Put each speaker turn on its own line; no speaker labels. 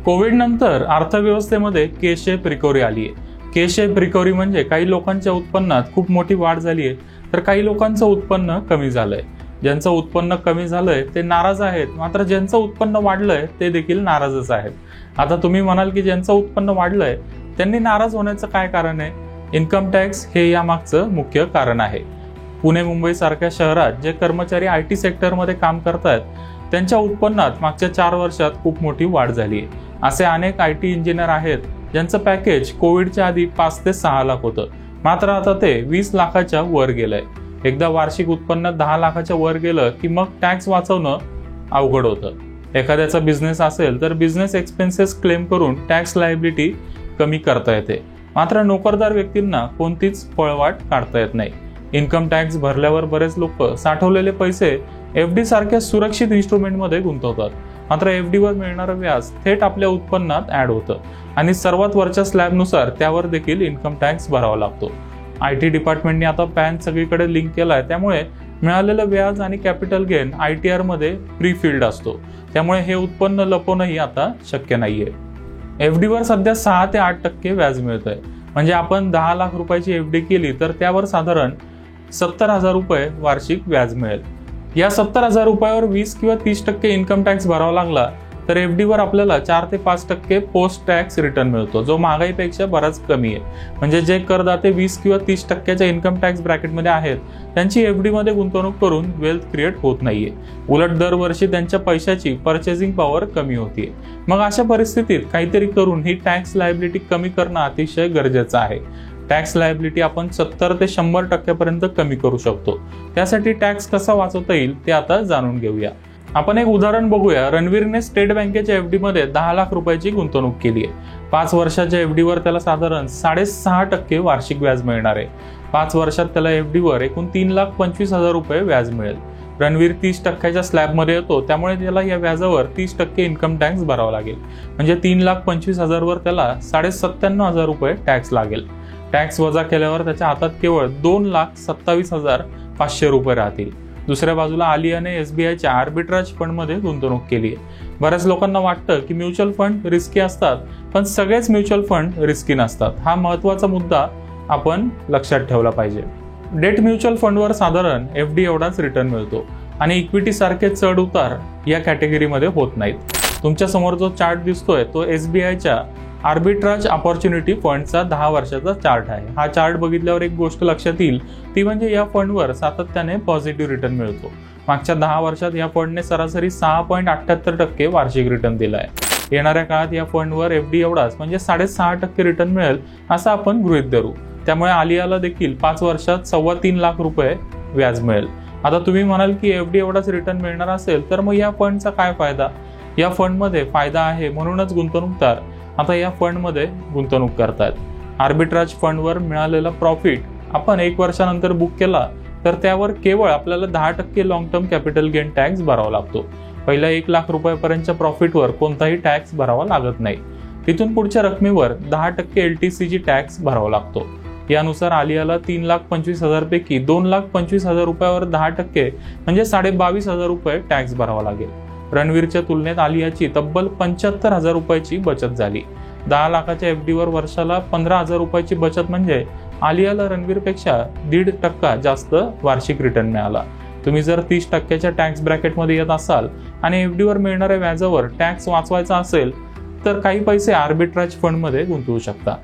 Covid नंतर अर्थव्यवस्थेमध्ये के shape recovery आली आहे। के शेप रिकव्हरी म्हणजे काही लोकांच्या उत्पन्नात खूप मोठी वाढ झाली आहे, तर काही लोकांचं उत्पन्न कमी झालंय। ज्यांचं उत्पन्न कमी झालंय ते नाराज आहेत, मात्र ज्यांचं उत्पन्न वाढलंय ते देखील नाराजच आहेत। आता तुम्ही म्हणाल की ज्यांचं उत्पन्न वाढलंय त्यांनी नाराज होण्याचं काय कारण आहे? इन्कम टॅक्स हे यामागचं मुख्य कारण आहे। पुणे मुंबई सारख्या शहरात जे कर्मचारी IT सेक्टरमध्ये काम करतात त्यांच्या उत्पन्नात मागच्या 4 वर्षात खूप मोठी वाढ झाली आहे। असे अनेक IT इंजिनियर आहेत ज्यांचं पॅकेज कोविडच्या आधी 5 ते 6 लाख होतं, मात्र आता ते 20 लाखाच्या वर गेलंय। एकदा वार्षिक उत्पन्न 10 लाखाच्या वर गेलं की मग टॅक्स वाचवणं अवघड होतं। एखाद्याचा बिझनेस असेल तर बिझनेस एक्सपेन्सेस क्लेम करून टॅक्स लायबिलिटी कमी करता येते, मात्र नोकरदार व्यक्तींना कोणतीच पळवाट काढता येत नाही। इन्कम टॅक्स भरल्यावर बरेच लोक साठवलेले पैसे FD सारख्या सुरक्षित इन्स्ट्रुमेंटमध्ये गुंतवतात, मात्र FD वर मिळणारं व्याज थेट आपल्या उत्पन्नात ऍड होतं आणि सर्वात वरच्या स्लॅबनुसार त्यावर देखील इन्कम टॅक्स भरावा लागतो। IT डिपार्टमेंटने आता पॅन सगळीकडे लिंक केलाय, त्यामुळे मिळालेलं व्याज आणि कॅपिटल गेन ITR मध्ये प्री फिल्ड असतो, त्यामुळे हे उत्पन्न लपवणंही आता शक्य नाहीये। FD वर सध्या 6 ते 8% व्याज मिळतंय, म्हणजे आपण 10 लाख रुपयाची FD केली तर त्यावर साधारण 70,000 रुपये वार्षिक व्याज मिळेल। या 70,000 रुपयावर 20 किंवा 30% इन्कम टॅक्स भरावा लागला तर FD वर आपल्याला 4 ते 5% पोस्ट टॅक्स रिटर्न मिळतो, जो महागाईपेक्षा बराच कमी आहे। म्हणजे जे करदाते 20 किंवा 30%च्या इन्कम टॅक्स ब्रॅकेटमध्ये आहेत त्यांची FD मध्ये गुंतवणूक करून वेल्थ क्रिएट होत नाहीये, उलट दरवर्षी त्यांच्या पैशाची पर्चेसिंग पॉवर कमी होतीये। मग अशा परिस्थितीत काहीतरी करून ही टॅक्स लायबिलिटी कमी करणं अतिशय गरजेचं आहे। टॅक्स लायबिलिटी आपण 70 ते 100% पर्यंत कमी करू शकतो। त्यासाठी टॅक्स कसा वाचवता येईल ते आता जाणून घेऊया। आपण एक उदाहरण बघूया। रणवीरने स्टेट बँकेच्या FD मध्ये 10 लाख रुपयाची गुंतवणूक केली आहे। 5 वर्षाच्या FD वर त्याला साधारण 6.5% वार्षिक व्याज मिळणार आहे। 5 वर्षात त्याला FD वर एकूण 3,25,000 रुपये व्याज मिळेल। रणवीर 30%च्या स्लॅबमध्ये येतो, त्यामुळे त्याला या व्याजावर 30% इन्कम टॅक्स भरावा लागेल, म्हणजे 3,25,000 वर त्याला 97,500 रुपये टॅक्स लागेल। टॅक्स वजा केल्यावर त्याच्या हातात केवळ 2,27,500 रुपये राहतील। दुसऱ्या बाजूला आलियाने SBIच्या आर्बिट्राज फंड मध्ये गुंतवणूक केली आहे। बऱ्याच लोकांना वाटतं की म्युच्युअल फंड रिस्की असतात, पण सगळेच म्युच्युअल फंड रिस्की नसतात। हा महत्त्वाचा मुद्दा आपण लक्षात ठेवला पाहिजे। डेट म्युच्युअल फंडवर साधारण FD एवढाच रिटर्न मिळतो आणि इक्विटी सारखे चढ उतार या कॅटेगरीमध्ये होत नाहीत। तुमच्या समोर जो चार्ट दिसतोय तो SBIच्या आर्बिट्राज अपॉर्च्युनिटी फंडचा 10 वर्षाचा चार्ट आहे। हा चार्ट बघितल्यावर एक गोष्ट लक्षात येईल, ती म्हणजे या फंडवर सातत्याने पॉझिटिव्ह रिटर्न मिळतो। मागच्या 10 वर्षात या फंडने सरासरी 6.78% वार्षिक रिटर्न दिलाय। येणाऱ्या काळात या फंडवर FD एवढाच म्हणजे 6.5% रिटर्न मिळेल असं आपण गृहीत धरू। त्यामुळे आलियाला देखील 5 वर्षात 3.25 लाख रुपये व्याज मिळेल। आता तुम्ही म्हणाल की FD एवढाच रिटर्न मिळणार असेल तर मग या फंडचा काय फायदा? या फंडमध्ये फायदा आहे म्हणूनच गुंतवणूकदार आता या फंडमध्ये गुंतवणूक करतात। आर्बिट्राज फंडवर मिळालेला प्रॉफिट आपण 1 वर्षानंतर बुक केला तर त्यावर केवळ आपल्याला 10% long term capital gain tax भरावा लागतो। पहिल्या 1 लाख रुपयापर्यंतच्या प्रॉफिटवर कोणताही टॅक्स भरावा लागत नाही। तिथून पुढच्या रकमेवर 10% LTCG टॅक्स भरावा लागतो। यानुसार आलियाला 3,25,000 पैकी 2,25,000 रुपयावर 10% म्हणजे 22,500 रुपये टॅक्स भरावा लागेल। रणवीरच्या तुलनेत आलियाची तब्बल 75,000 रुपयाची बचत झाली। 10 लाखाच्या FD वर वर्षाला 15,000 रुपयाची बचत म्हणजे आलियाला रणवीरपेक्षा 1.5% जास्त वार्षिक रिटर्न मिळाला। तुम्ही जर 30%च्या टॅक्स ब्रॅकेटमध्ये येत असाल आणि FD वर मिळणाऱ्या व्याजावर टॅक्स वाचवायचा असेल तर काही पैसे आर्बिट्राज फंडमध्ये गुंतवू शकता।